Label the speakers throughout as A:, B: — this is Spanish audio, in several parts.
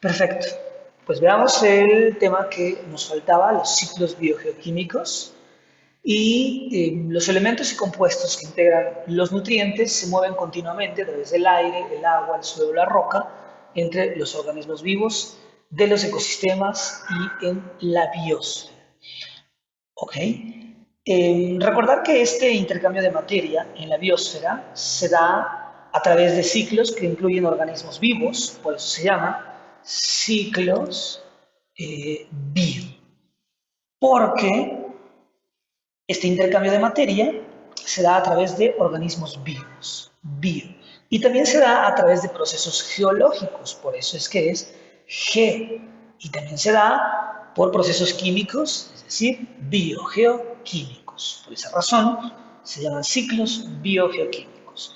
A: Perfecto. Pues veamos el tema que nos faltaba, los ciclos biogeoquímicos. Los elementos y compuestos que integran los nutrientes se mueven continuamente a través del aire, el agua, el suelo, la roca, entre los organismos vivos de los ecosistemas y en la biosfera. ¿Ok? Recordar que este intercambio de materia en la biosfera se da a través de ciclos que incluyen organismos vivos, por eso se llama ciclos bio. Porque este intercambio de materia se da a través de organismos vivos, bio. Y también se da a través de procesos geológicos, por eso es que es G. Y también se da por procesos químicos, es decir, biogeoquímicos. Por esa razón se llaman ciclos biogeoquímicos.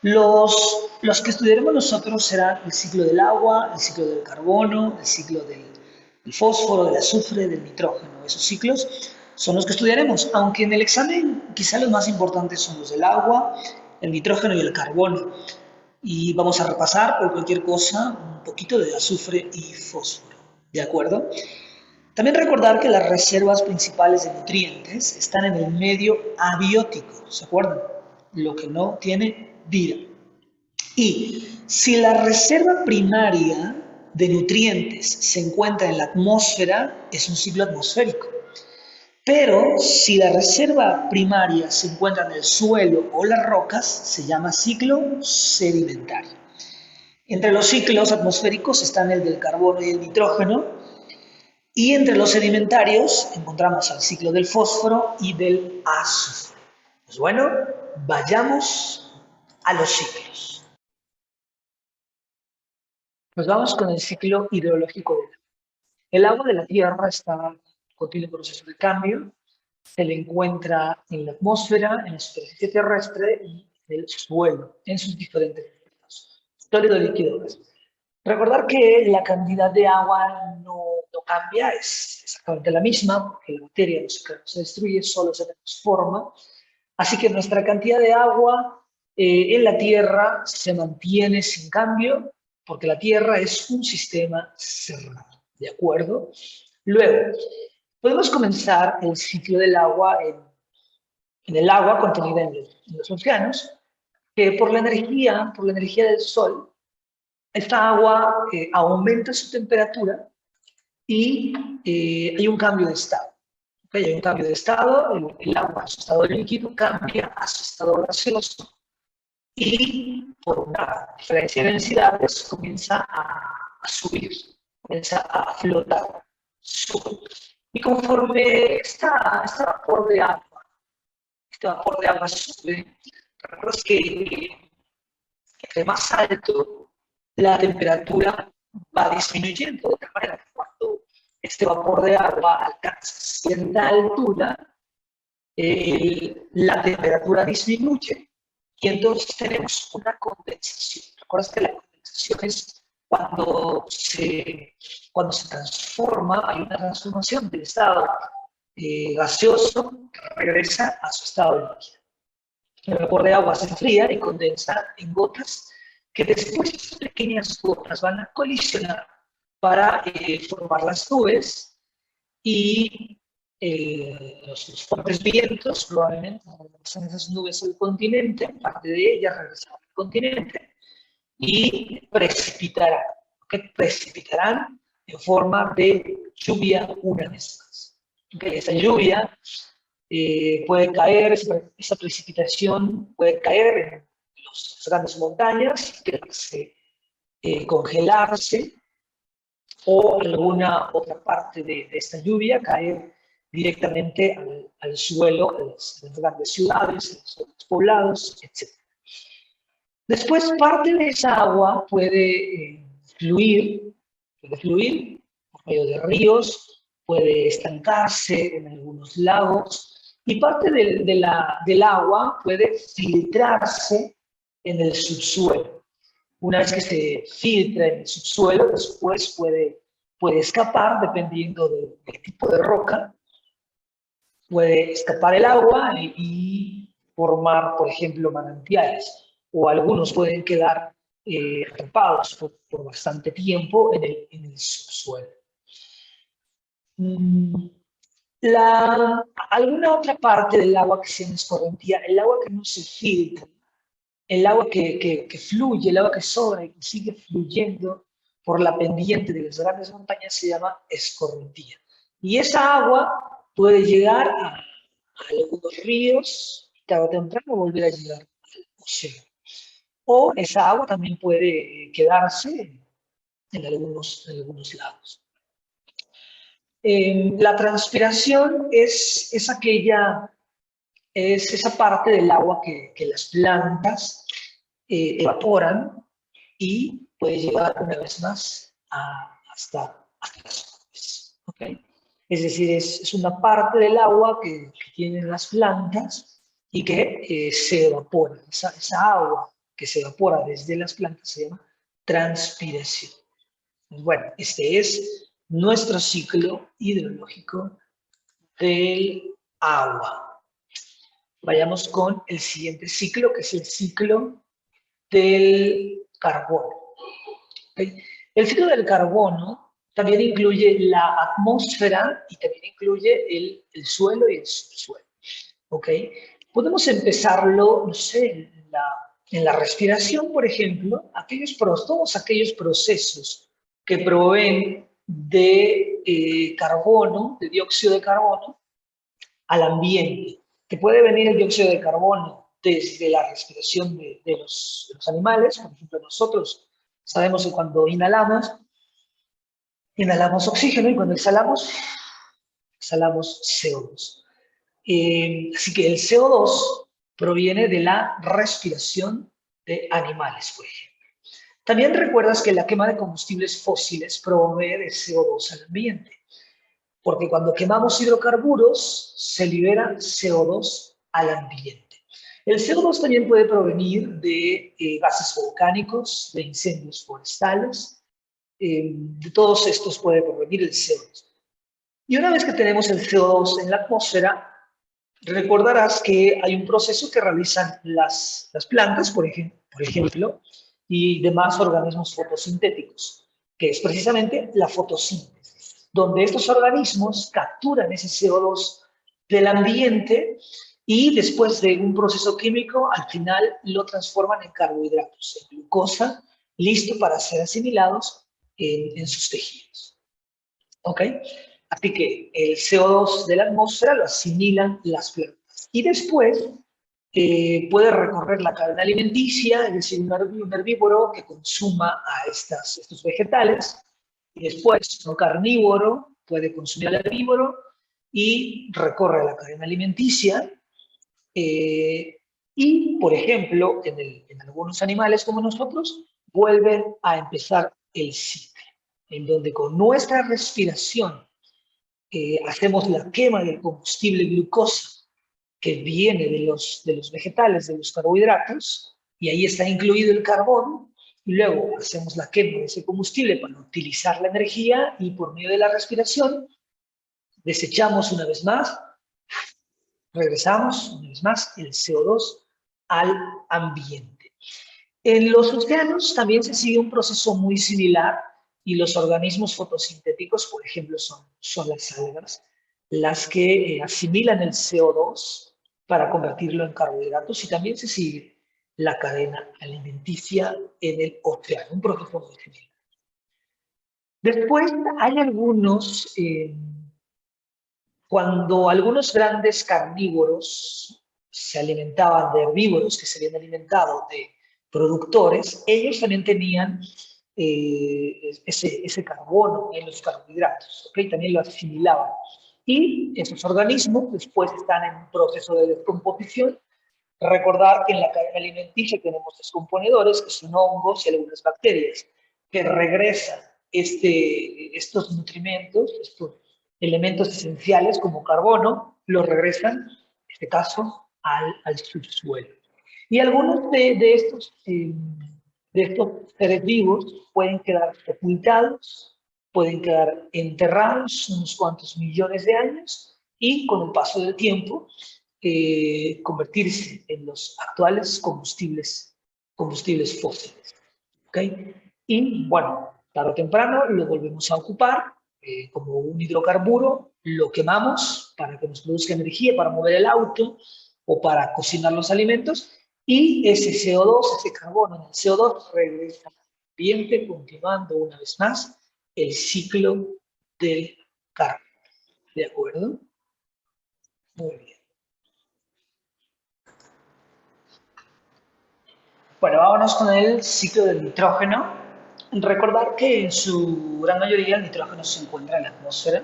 A: Los que estudiaremos nosotros serán el ciclo del agua, el ciclo del carbono, el ciclo del fósforo, del azufre, del nitrógeno. Esos ciclos son los que estudiaremos, aunque en el examen quizá los más importantes son los del agua, el nitrógeno y el carbono. Y vamos a repasar por cualquier cosa un poquito de azufre y fósforo, ¿de acuerdo? También recordar que las reservas principales de nutrientes están en el medio abiótico, ¿se acuerdan? Lo que no tiene vida. Y si la reserva primaria de nutrientes se encuentra en la atmósfera, es un ciclo atmosférico. Pero si la reserva primaria se encuentra en el suelo o las rocas, se llama ciclo sedimentario. Entre los ciclos atmosféricos están el del carbono y el nitrógeno, y entre los sedimentarios encontramos el ciclo del fósforo y del azufre. Pues bueno, vayamos a los ciclos. Pues vamos con el ciclo hidrológico del agua. El agua de la Tierra está en continuo proceso de cambio. Se le encuentra en la atmósfera, en la superficie terrestre y en el suelo, en sus diferentes estados, sólido, líquido, gas. Recordar que la cantidad de agua no cambia, es exactamente la misma, porque la materia no se destruye, solo se transforma. Así que nuestra cantidad de agua en la Tierra se mantiene sin cambio, porque la Tierra es un sistema cerrado, ¿de acuerdo? Luego, podemos comenzar el ciclo del agua en el agua contenida en los océanos, que por la energía del sol, esta agua aumenta su temperatura y hay un cambio de estado. ¿Okay? Hay un cambio de estado, el agua a su estado líquido cambia a su estado gaseoso y por una diferencia de densidades comienza a subir, comienza a flotar, sube. Y conforme este vapor de agua sube, recuerdas que entre más alto la temperatura va disminuyendo, de tal manera que cuando este vapor de agua alcanza cierta altura, la temperatura disminuye y entonces tenemos una condensación. ¿Recuerdas que la condensación es cuando se transforma, hay una transformación del estado gaseoso que regresa a su estado líquido? El vapor de agua se enfría y condensa en gotas que después esas pequeñas gotas van a colisionar para formar las nubes y los fuertes vientos probablemente regresan esas nubes al continente, parte de ellas regresarán al continente y precipitarán, ¿okay? Precipitarán en forma de lluvia una vez más. ¿Okay? Esa lluvia puede caer, esa precipitación puede caer en las grandes montañas, quedarse, congelarse, o alguna otra parte de esta lluvia caer directamente al suelo, a las grandes ciudades, a los grandes poblados, etc. Después, parte de esa agua puede fluir por medio de ríos, puede estancarse en algunos lagos, y parte del agua puede filtrarse en el subsuelo. Una vez que se filtra en el subsuelo, después puede escapar, dependiendo del tipo de roca, puede escapar el agua y formar, por ejemplo, manantiales, o algunos pueden quedar atrapados por bastante tiempo en el subsuelo. Mm, alguna otra parte del agua que sea escorrentía, el agua que no se filtra, el agua que fluye, el agua que sobra y que sigue fluyendo por la pendiente de las grandes montañas se llama escorrentía. Y esa agua puede llegar a algunos ríos, tarde o temprano volver a llegar al océano. O esa agua también puede quedarse en algunos lados. La transpiración es esa parte del agua que las plantas evaporan y puede llegar una vez más hasta las nubes. ¿Okay? Es decir, es una parte del agua que tienen las plantas y que se evapora. Esa agua que se evapora desde las plantas se llama transpiración. Bueno, este es nuestro ciclo hidrológico del agua. Vayamos con el siguiente ciclo, que es el ciclo del carbono. ¿Okay? El ciclo del carbono también incluye la atmósfera y también incluye el suelo y el subsuelo. ¿Okay? Podemos empezarlo, no sé, en la respiración, por ejemplo, todos aquellos procesos que proveen de carbono, de dióxido de carbono, al ambiente, que puede venir el dióxido de carbono desde la respiración de los animales. Por ejemplo, nosotros sabemos que cuando inhalamos oxígeno y cuando exhalamos CO2. Así que el CO2 proviene de la respiración de animales, por ejemplo. También recuerdas que la quema de combustibles fósiles provee de CO2 al ambiente, porque cuando quemamos hidrocarburos se libera CO2 al ambiente. El CO2 también puede provenir de gases volcánicos, de incendios forestales, de todos estos puede provenir el CO2. Y una vez que tenemos el CO2 en la atmósfera, recordarás que hay un proceso que realizan las plantas, por ejemplo, y demás organismos fotosintéticos, que es precisamente la fotosíntesis, donde estos organismos capturan ese CO2 del ambiente y después de un proceso químico, al final lo transforman en carbohidratos, en glucosa, listo para ser asimilados en sus tejidos. ¿Ok? Así que el CO2 de la atmósfera lo asimilan las plantas. Y después puede recorrer la cadena alimenticia, es decir, un herbívoro que consuma a estos vegetales. Y después, un carnívoro puede consumir al herbívoro y recorre la cadena alimenticia. Y, por ejemplo, en algunos animales como nosotros, vuelven a empezar el ciclo, en donde con nuestra respiración hacemos la quema del combustible glucosa que viene de los vegetales, de los carbohidratos, y ahí está incluido el carbón, y luego hacemos la quema de ese combustible para utilizar la energía y por medio de la respiración desechamos una vez más, regresamos una vez más el CO2 al ambiente. En los océanos también se sigue un proceso muy similar y los organismos fotosintéticos, por ejemplo, son las algas, las que asimilan el CO2 para convertirlo en carbohidratos y también se sigue la cadena alimenticia en el océano, un proceso muy similar. Después hay cuando algunos grandes carnívoros se alimentaban de herbívoros que se habían alimentado de productores, ellos también tenían ese carbono en los carbohidratos, ¿okay? También lo asimilaban. Y esos organismos después están en un proceso de descomposición. Recordar que en la cadena alimenticia tenemos descomponedores, que son hongos y algunas bacterias, que regresan estos nutrimentos, estos elementos esenciales como carbono, los regresan, en este caso, al subsuelo. Y algunos de estos seres vivos pueden quedar sepultados, pueden quedar enterrados unos cuantos millones de años y con el paso del tiempo convertirse en los actuales combustibles fósiles. ¿ok? Y bueno, tarde o temprano lo volvemos a ocupar como un hidrocarburo, lo quemamos para que nos produzca energía para mover el auto o para cocinar los alimentos y ese CO2, ese carbono en el CO2 regresa al ambiente continuando una vez más el ciclo del carbono. ¿De acuerdo? Muy bien. Bueno, vámonos con el ciclo del nitrógeno. Recordar que en su gran mayoría el nitrógeno se encuentra en la atmósfera.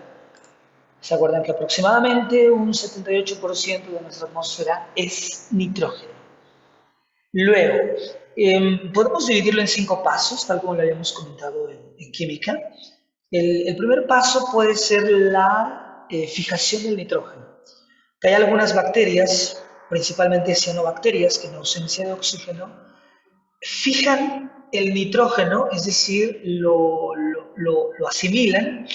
A: ¿Se acuerdan que aproximadamente un 78% de nuestra atmósfera es nitrógeno? Luego, podemos dividirlo en 5 pasos, tal como lo habíamos comentado en química. El primer paso puede ser la fijación del nitrógeno. Que hay algunas bacterias, principalmente cianobacterias, que en ausencia de oxígeno fijan el nitrógeno, es decir, lo asimilan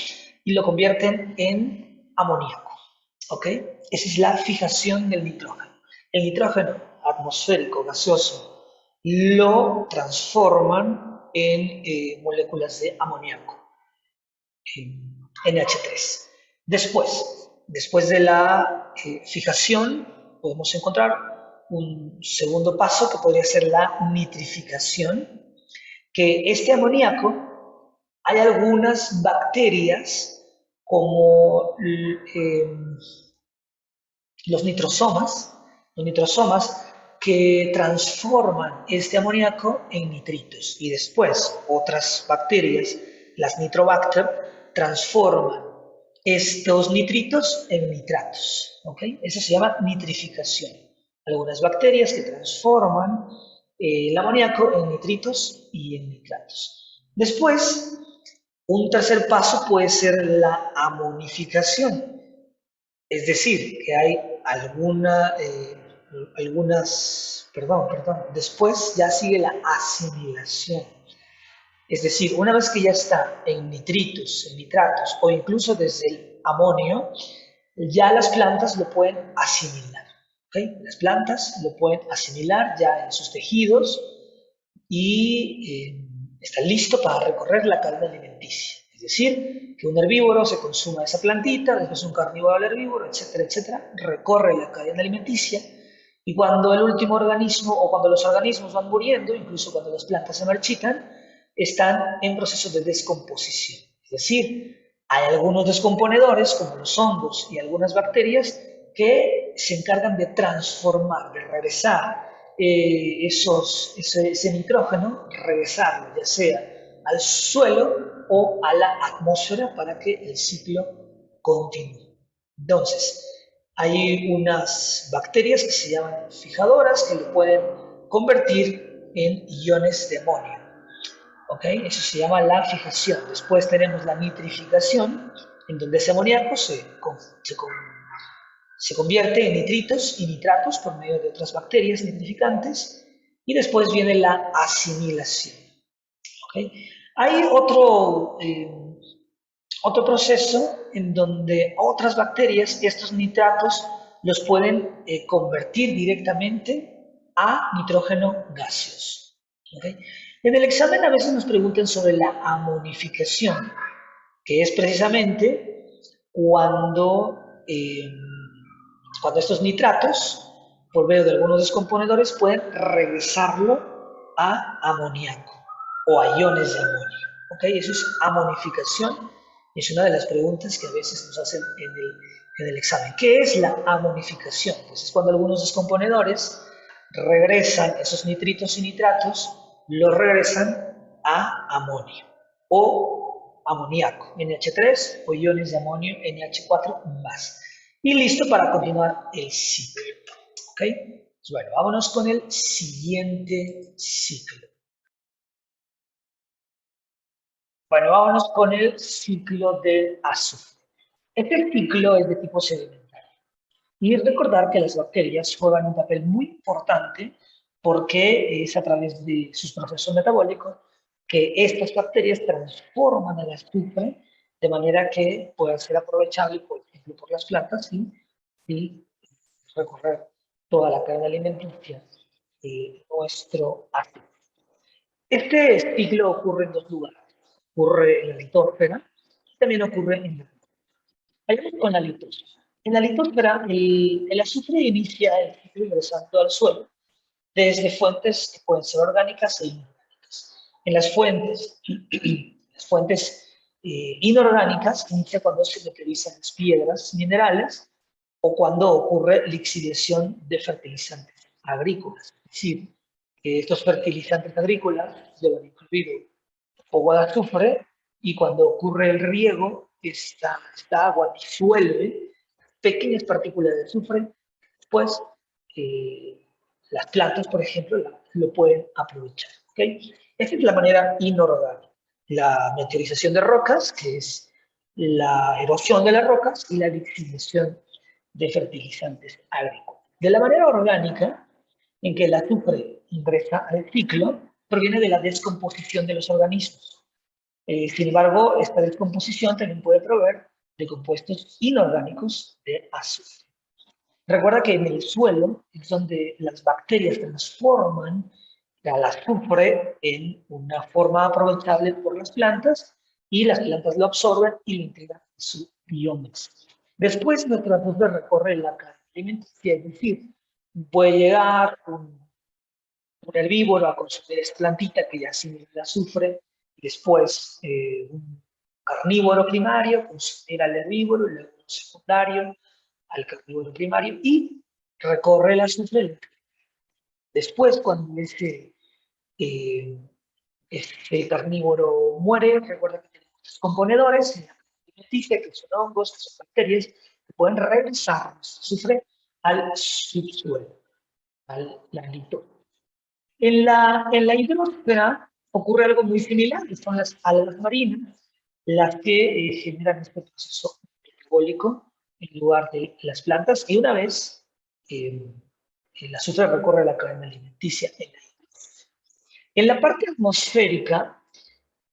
A: y lo convierten en amoníaco. ¿Ok? Esa es la fijación del nitrógeno. El nitrógeno atmosférico gaseoso lo transforman en moléculas de amoníaco, NH3. Después de la fijación, podemos encontrar un segundo paso que podría ser la nitrificación, que este amoníaco, hay algunas bacterias como los nitrosomas que transforman este amoníaco en nitritos y después otras bacterias, las nitrobacter, transforman estos nitritos en nitratos. ¿Okay? Eso se llama nitrificación. Algunas bacterias que transforman el amoníaco en nitritos y en nitratos. Después, un tercer paso puede ser la amonificación. Es decir, que hay después ya sigue la asimilación. Es decir, una vez que ya está en nitritos, en nitratos o incluso desde el amonio, ya las plantas lo pueden asimilar. ¿Okay? Las plantas lo pueden asimilar ya en sus tejidos y está listo para recorrer la cadena alimenticia. Es decir, que un herbívoro se consuma esa plantita, después un carnívoro al herbívoro, etcétera, etcétera, recorre la cadena alimenticia y cuando el último organismo o cuando los organismos van muriendo, incluso cuando las plantas se marchitan, están en proceso de descomposición. Es decir, hay algunos descomponedores como los hongos y algunas bacterias que se encargan de transformar, de regresar ese nitrógeno, regresarlo ya sea al suelo o a la atmósfera para que el ciclo continúe. Entonces, hay unas bacterias que se llaman fijadoras que lo pueden convertir en iones de amonio. ¿Ok? Eso se llama la fijación. Después tenemos la nitrificación, en donde ese amoníaco se convierte en nitritos y nitratos por medio de otras bacterias nitrificantes y después viene la asimilación. ¿Okay? Hay otro proceso en donde otras bacterias estos nitratos los pueden convertir directamente a nitrógeno gaseoso. ¿Okay? En el examen a veces nos preguntan sobre la amonificación, que es precisamente cuando cuando estos nitratos, por medio de algunos descomponedores, pueden regresarlo a amoníaco o a iones de amonio. ¿Ok? Eso es amonificación. Es una de las preguntas que a veces nos hacen en el examen. ¿Qué es la amonificación? Pues es cuando algunos descomponedores regresan esos nitritos y nitratos, los regresan a amonio o amoníaco, NH3 o iones de amonio, NH4 más. Y listo para continuar el ciclo. ¿Ok? Pues bueno, vámonos con el siguiente ciclo. Bueno, vámonos con el ciclo del azufre. Este ciclo es de tipo sedimentario. Y recordar que las bacterias juegan un papel muy importante porque es a través de sus procesos metabólicos que estas bacterias transforman el azufre de manera que pueda ser aprovechable, por ejemplo, por las plantas y recorrer toda la cadena alimenticia de nuestro azufre. Este ciclo ocurre en dos lugares. Ocurre en la litósfera y también ocurre en la... Vayamos con la litósfera. En la litósfera, el azufre inicia el ciclo ingresando al suelo desde fuentes que pueden ser orgánicas e inorgánicas. En las fuentes inorgánicas inicia cuando se meteorizan las piedras minerales o cuando ocurre lixiviación de fertilizantes agrícolas. Es decir, que estos fertilizantes agrícolas llevan incluido agua de azufre y cuando ocurre el riego, esta agua disuelve pequeñas partículas de azufre, pues eh, las plantas, por ejemplo, lo pueden aprovechar. ¿Okay? Esta es la manera inorgánica. La meteorización de rocas, que es la erosión de las rocas, y la lixiviación de fertilizantes agrícolas. De la manera orgánica, en que el azufre ingresa al ciclo, proviene de la descomposición de los organismos. Sin embargo, esta descomposición también puede provenir de compuestos inorgánicos de azufre. Recuerda que en el suelo es donde las bacterias transforman el azufre en una forma aprovechable por las plantas y las plantas lo absorben y lo integran en su biomasa. Después nuestro azufre recorre la cadena alimenticia, es decir, puede llegar un herbívoro a consumir esta plantita que ya asimila el azufre, y después un carnívoro primario consumir al herbívoro, y luego un secundario al carnívoro primario y recorre el azufre. Después, cuando este carnívoro muere, recuerda que tenemos los componedores en la alimenticia, que son hongos, que son bacterias, que pueden regresar el azufre al subsuelo, al lanito. En la hidrosfera ocurre algo muy similar, que son las algas marinas, las que generan este proceso metabólico en lugar de las plantas, y una vez el azufre recorre la cadena alimenticia en la hidrosfera. En la parte atmosférica,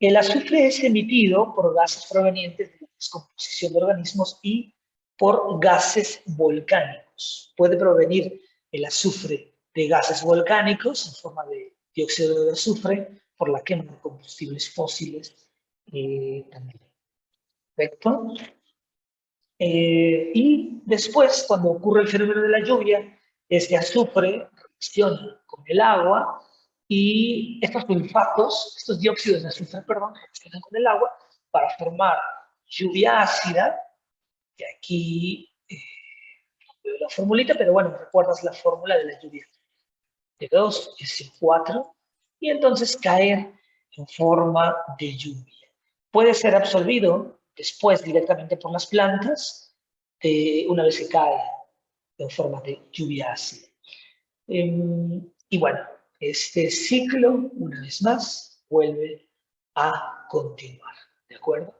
A: el azufre es emitido por gases provenientes de la descomposición de organismos y por gases volcánicos. Puede provenir el azufre de gases volcánicos en forma de dióxido de azufre por la quema de combustibles fósiles también. ¿Perfecto? Y después, cuando ocurre el fenómeno de la lluvia, este azufre reacciona con el agua y estos sulfatos, estos dióxidos de azufre, perdón, reaccionan con el agua para formar lluvia ácida, que aquí no veo la formulita, pero bueno, recuerdas la fórmula de la lluvia. De 2 es 4, y entonces caer en forma de lluvia. Puede ser absorbido después directamente por las plantas una vez que cae en forma de lluvia ácida. Y bueno, este ciclo, una vez más, vuelve a continuar. ¿De acuerdo?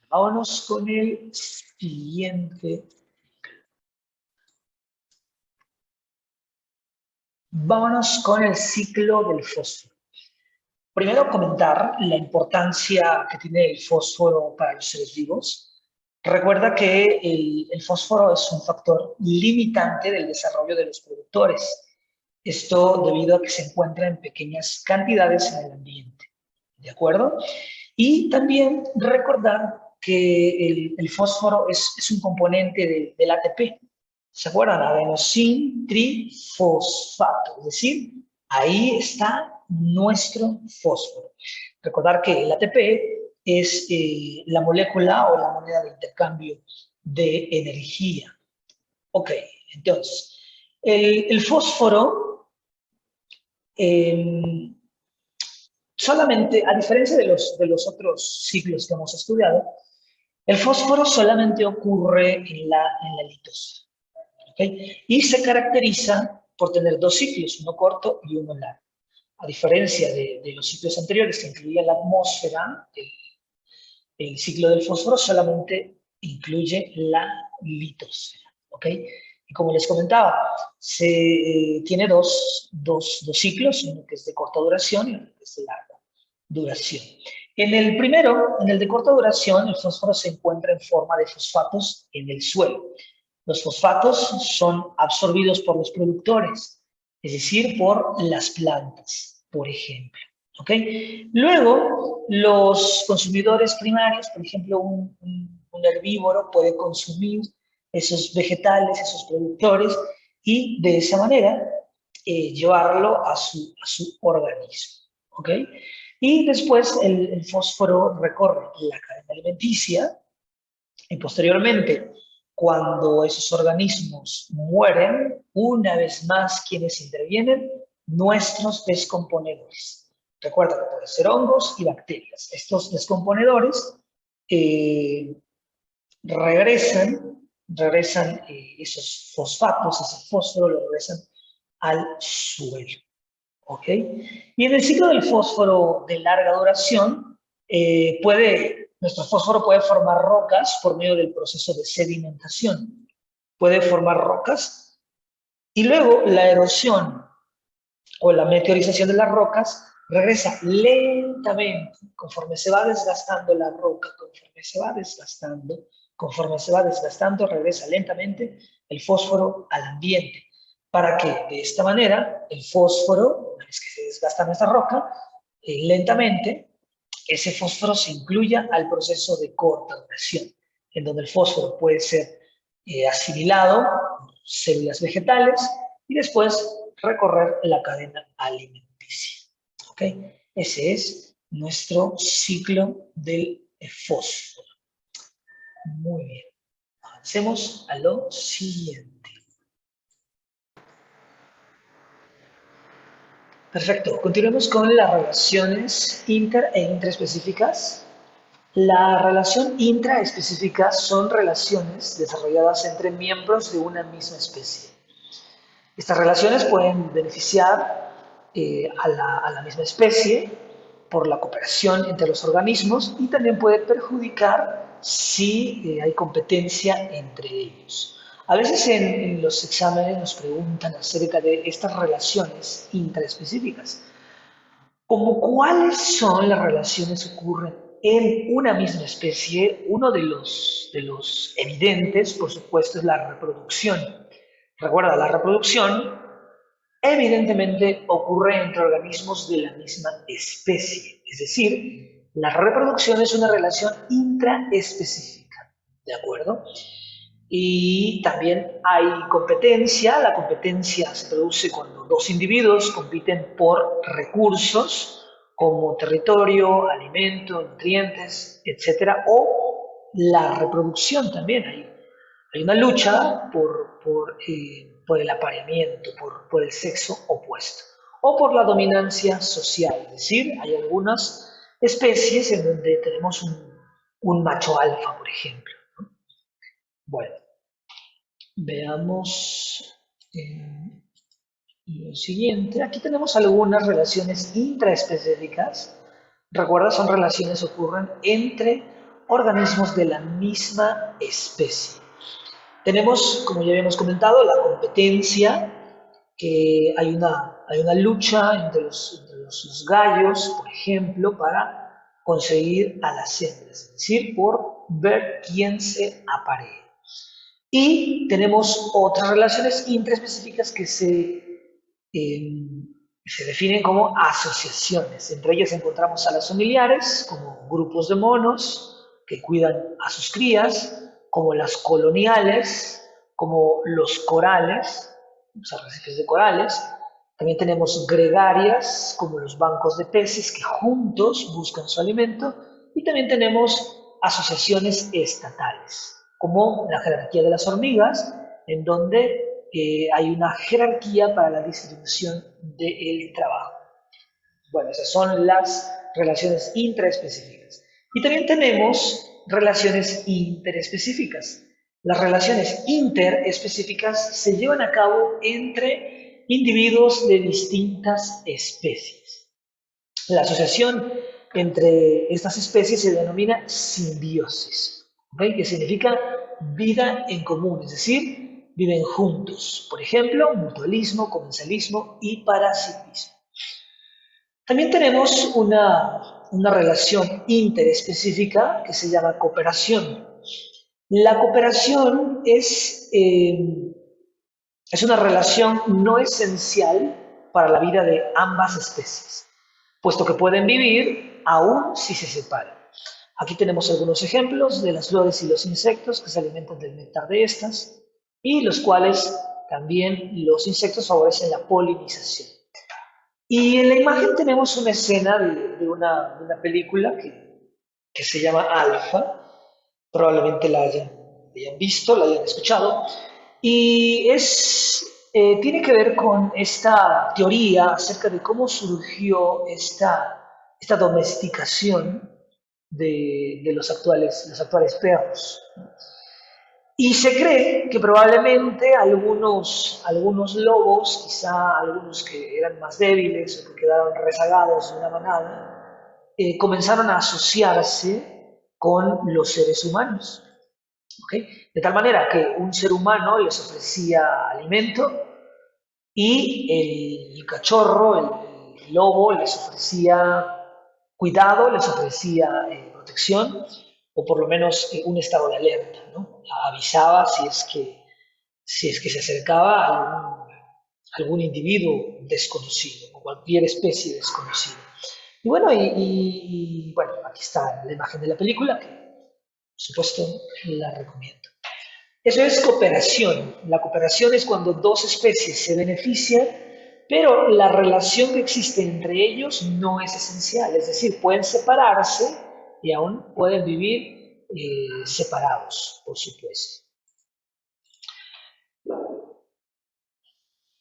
A: Vámonos con el siguiente. Vámonos con el ciclo del fósforo. Primero, comentar la importancia que tiene el fósforo para los seres vivos. Recuerda que el fósforo es un factor limitante del desarrollo de los productores. Esto debido a que se encuentra en pequeñas cantidades en el ambiente. ¿De acuerdo? Y también recordar que el fósforo es un componente del ATP. ¿Se acuerdan? Adenosin trifosfato. Es decir, ahí está nuestro fósforo. Recordar que el ATP es la molécula o la moneda de intercambio de energía. Ok, entonces, el fósforo solamente, a diferencia de los otros ciclos que hemos estudiado, el fósforo solamente ocurre en la litosfera. ¿Okay? Y se caracteriza por tener dos ciclos, uno corto y uno largo. A diferencia de los ciclos anteriores que incluían la atmósfera, el ciclo del fósforo solamente incluye la litosfera. ¿Okay? Y como les comentaba, tiene dos ciclos, uno que es de corta duración y otro que es de larga duración. En el primero, en el de corta duración, el fósforo se encuentra en forma de fosfatos en el suelo. Los fosfatos son absorbidos por los productores, es decir, por las plantas, por ejemplo. ¿Ok? Luego, los consumidores primarios, por ejemplo, un herbívoro puede consumir esos vegetales, esos productores, y de esa manera llevarlo a su organismo. ¿Ok? Y después el fósforo recorre la cadena alimenticia y posteriormente, cuando esos organismos mueren, una vez más, quienes intervienen, nuestros descomponedores. Recuerda que pueden ser hongos y bacterias. Estos descomponedores eh, regresan esos fosfatos, ese fósforo, lo regresan al suelo. ¿Ok? Y en el ciclo del fósforo de larga duración, nuestro fósforo puede formar rocas por medio del proceso de sedimentación. Puede formar rocas y luego la erosión o la meteorización de las rocas regresa lentamente, conforme se va desgastando la roca, conforme se va desgastando, regresa lentamente el fósforo al ambiente, para que de esta manera el fósforo, una vez que se desgasta nuestra roca, lentamente ese fósforo se incluya al proceso de corta duración, en donde el fósforo puede ser asimilado por células vegetales y después recorrer la cadena alimenticia. ¿Ok? Ese es nuestro ciclo del fósforo. Muy bien. Avancemos a lo siguiente. Perfecto. Continuemos con las relaciones inter e intraespecíficas. La relación intraespecífica son relaciones desarrolladas entre miembros de una misma especie. Estas relaciones pueden beneficiar a la misma especie por la cooperación entre los organismos y también puede perjudicar si hay competencia entre ellos. A veces en los exámenes nos preguntan acerca de estas relaciones intraespecíficas, como cuáles son las relaciones que ocurren en una misma especie. Uno de los evidentes, por supuesto, es la reproducción. Recuerda, la reproducción evidentemente ocurre entre organismos de la misma especie. Es decir, la reproducción es una relación intraespecífica. ¿De acuerdo? Y también hay competencia. La competencia se produce cuando dos individuos compiten por recursos como territorio, alimento, nutrientes, etcétera, o la reproducción también. Hay una lucha por el apareamiento, por el sexo opuesto, o por la dominancia social. Es decir, hay algunas especies en donde tenemos un macho alfa, por ejemplo. Bueno, veamos lo siguiente. Aquí tenemos algunas relaciones intraespecíficas. Recuerda, son relaciones que ocurren entre organismos de la misma especie. Tenemos, como ya habíamos comentado, la competencia, que hay una lucha entre los gallos, por ejemplo, para conseguir a las hembras, es decir, por ver quién se aparea. Y tenemos otras relaciones intraespecíficas que se definen como asociaciones. Entre ellas encontramos a las familiares, como grupos de monos que cuidan a sus crías, como las coloniales, como los corales, los arrecifes de corales. También tenemos gregarias, como los bancos de peces que juntos buscan su alimento. Y también tenemos asociaciones estatales, como la jerarquía de las hormigas, en donde hay una jerarquía para la distribución del trabajo. Bueno, esas son las relaciones intraespecíficas. Y también tenemos relaciones interespecíficas. Las relaciones interespecíficas se llevan a cabo entre individuos de distintas especies. La asociación entre estas especies se denomina simbiosis, ¿okay? Que significa vida en común, es decir, viven juntos. Por ejemplo, mutualismo, comensalismo y parasitismo. También tenemos una relación interespecífica que se llama cooperación. La cooperación es una relación no esencial para la vida de ambas especies. puesto que pueden vivir aún si se separan. Aquí tenemos algunos ejemplos de las flores y los insectos que se alimentan del néctar de estas y los cuales también los insectos favorecen la polinización. Y en la imagen tenemos una escena de una película que se llama Alfa, probablemente la hayan visto, la hayan escuchado, y tiene que ver con esta teoría acerca de cómo surgió esta domesticación de los actuales perros. Y se cree que probablemente algunos lobos, quizá algunos que eran más débiles o que quedaron rezagados de una manada, comenzaron a asociarse con los seres humanos. ¿Ok? De tal manera que un ser humano les ofrecía alimento y el cachorro, el lobo, les ofrecía cuidado, les ofrecía protección o por lo menos un estado de alerta, ¿no? Avisaba si es que se acercaba algún individuo desconocido o cualquier especie desconocida. Y bueno, bueno, aquí está la imagen de la película, que por supuesto la recomiendo. Eso es cooperación. La cooperación es cuando dos especies se benefician, pero la relación que existe entre ellos no es esencial. Es decir, pueden separarse y aún pueden vivir separados, por supuesto.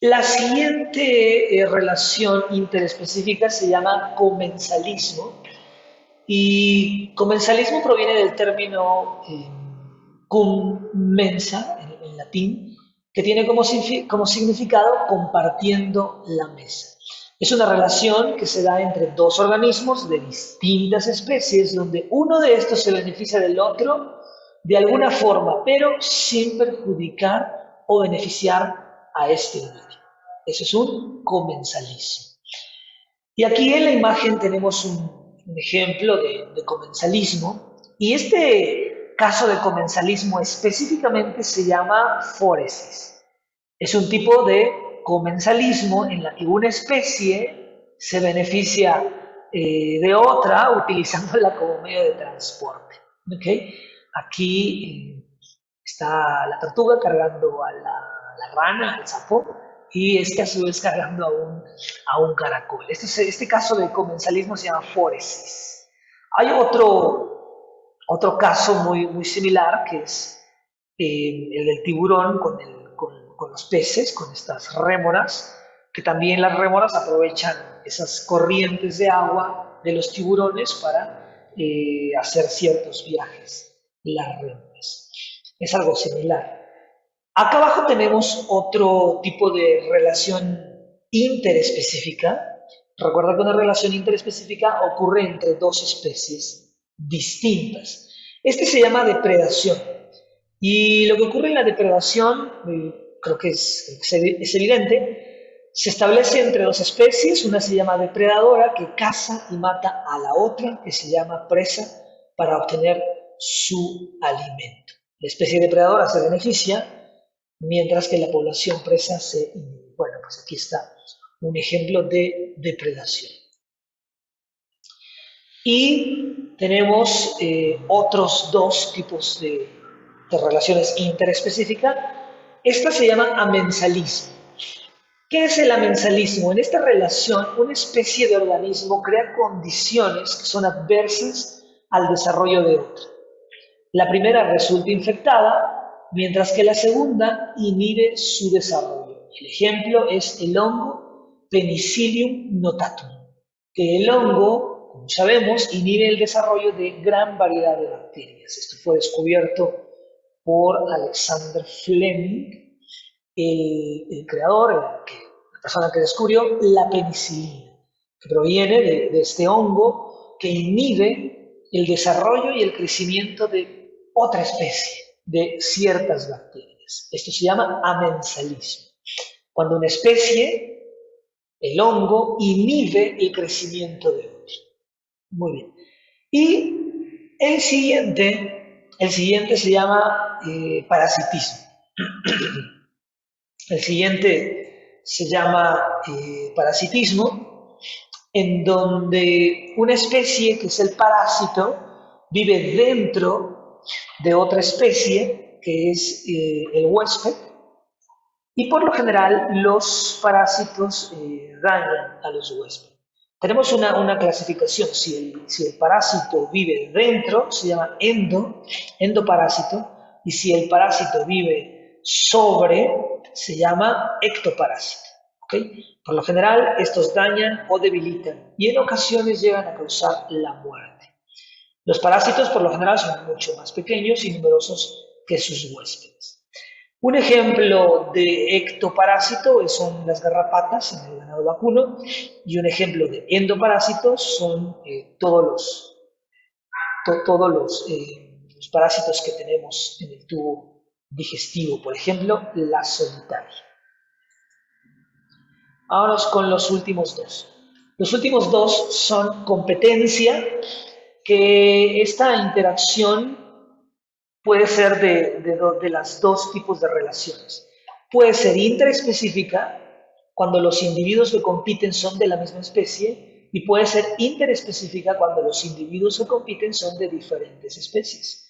A: La siguiente relación interespecífica se llama comensalismo. Y comensalismo proviene del término cum mensa, en latín, que tiene como significado compartiendo la mesa. Es una relación que se da entre dos organismos de distintas especies, donde uno de estos se beneficia del otro de alguna forma, pero sin perjudicar o beneficiar a este último. Eso es un comensalismo. Y aquí en la imagen tenemos un ejemplo de comensalismo, y este caso de comensalismo específicamente se llama fóresis. Es un tipo de comensalismo en la que una especie se beneficia de otra utilizándola como medio de transporte. ¿Okay? Aquí está la tortuga cargando a la rana, al sapo, y este a su vez cargando a un caracol. Este caso de comensalismo se llama fóresis. Hay otro caso muy similar, que es el del tiburón con los peces, con estas rémoras, que también las rémoras aprovechan esas corrientes de agua de los tiburones para hacer ciertos viajes, las rémoras. Es algo similar. Acá abajo tenemos otro tipo de relación interespecífica. Recuerda que una relación interespecífica ocurre entre dos especies distintas. Este se llama depredación. Y lo que ocurre en la depredación, creo que es evidente, se establece entre dos especies. Una se llama depredadora, que caza y mata a la otra, que se llama presa, para obtener su alimento. La especie depredadora se beneficia, mientras que la población presa se inhibe. Bueno, pues aquí está un ejemplo de depredación. Y tenemos otros dos tipos de relaciones interespecíficas. Esta se llama amensalismo. ¿Qué es el amensalismo? En esta relación, una especie de organismo crea condiciones que son adversas al desarrollo de otra. La primera resulta infectada, mientras que la segunda inhibe su desarrollo. El ejemplo es el hongo Penicillium notatum, que el hongo, como sabemos, inhibe el desarrollo de gran variedad de bacterias. Esto fue descubierto por Alexander Fleming, el creador, la persona que descubrió la penicilina, que proviene de este hongo que inhibe el desarrollo y el crecimiento de otra especie, de ciertas bacterias. Esto se llama amensalismo. Cuando una especie, el hongo, inhibe el crecimiento de otra. Muy bien. Y el siguiente se llama parasitismo. El siguiente se llama parasitismo en donde una especie, que es el parásito, vive dentro de otra especie, que es el huésped, y por lo general los parásitos dañan a los huéspedes. Tenemos una clasificación, si el parásito vive dentro, se llama endoparásito, y si el parásito vive sobre, se llama ectoparásito. ¿Okay? Por lo general, estos dañan o debilitan y en ocasiones llegan a causar la muerte. Los parásitos por lo general son mucho más pequeños y numerosos que sus huéspedes. Un ejemplo de ectoparásito son las garrapatas en el ganado vacuno y un ejemplo de endoparásitos son los parásitos que tenemos en el tubo digestivo, por ejemplo, la solitaria. Ahora con los últimos dos. Los últimos dos son competencia, que esta interacción puede ser de las dos tipos de relaciones. Puede ser interespecífica, cuando los individuos que compiten son de la misma especie, y puede ser interespecífica cuando los individuos que compiten son de diferentes especies.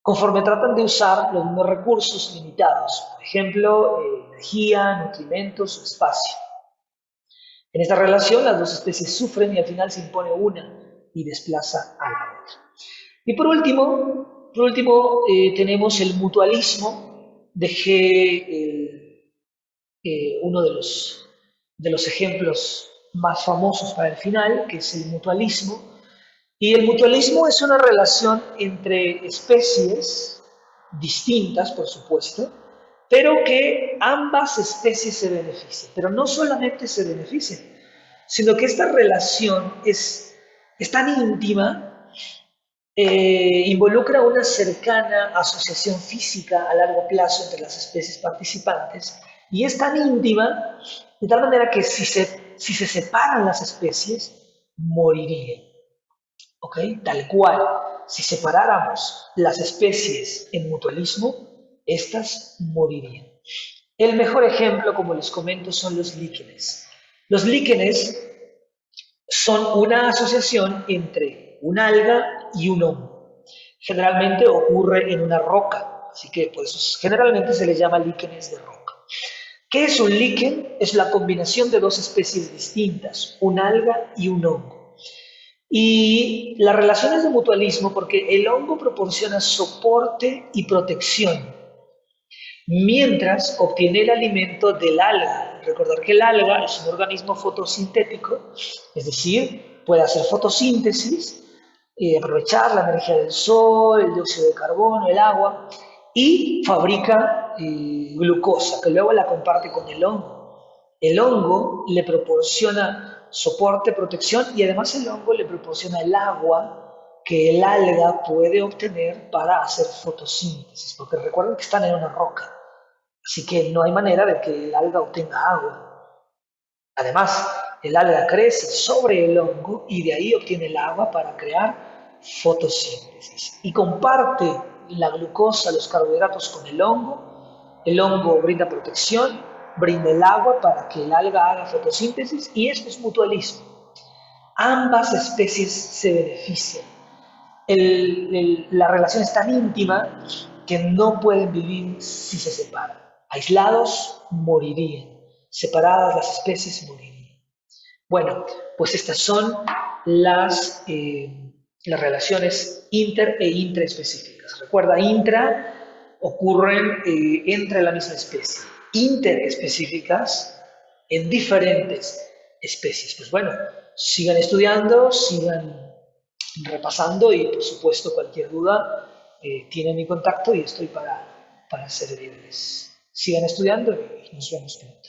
A: Conforme tratan de usar los mismos recursos limitados, por ejemplo, energía, nutrimentos o espacio. En esta relación, las dos especies sufren y al final se impone una y desplaza a la otra. Y por último tenemos el mutualismo. Dejé uno de los ejemplos más famosos para el final, que es el mutualismo. Y el mutualismo es una relación entre especies distintas, por supuesto, pero que ambas especies se benefician. Pero no solamente se benefician, sino que esta relación es tan íntima, involucra una cercana asociación física a largo plazo entre las especies participantes y es tan íntima de tal manera que si se separan las especies, morirían. ¿Ok? Tal cual, si separáramos las especies en mutualismo, estas morirían. El mejor ejemplo, como les comento, son los líquenes. Los líquenes son una asociación entre un alga y un hongo. Generalmente ocurre en una roca, así que pues, generalmente se les llama líquenes de roca. ¿Qué es un líquen? Es la combinación de dos especies distintas, un alga y un hongo. Y la relación es de mutualismo porque el hongo proporciona soporte y protección, mientras obtiene el alimento del alga. Recordar que el alga es un organismo fotosintético, es decir, puede hacer fotosíntesis, aprovechar la energía del sol, el dióxido de carbono, el agua, y fabrica glucosa, que luego la comparte con el hongo. El hongo le proporciona soporte, protección, y además el hongo le proporciona el agua que el alga puede obtener para hacer fotosíntesis, porque recuerden que están en una roca. Así que no hay manera de que el alga obtenga agua. Además, el alga crece sobre el hongo y de ahí obtiene el agua para crear fotosíntesis. Y comparte la glucosa, los carbohidratos con el hongo. El hongo brinda protección, brinda el agua para que el alga haga fotosíntesis y esto es mutualismo. Ambas especies se benefician. La relación es tan íntima que no pueden vivir si se separan. Aislados morirían, separadas las especies morirían. Bueno, pues estas son las relaciones inter e intraespecíficas. Recuerda, intra ocurren entre la misma especie, interespecíficas en diferentes especies. Pues bueno, sigan estudiando, sigan repasando y por supuesto cualquier duda tienen mi contacto y estoy para servirles. Sigan estudiando y nos vemos pronto.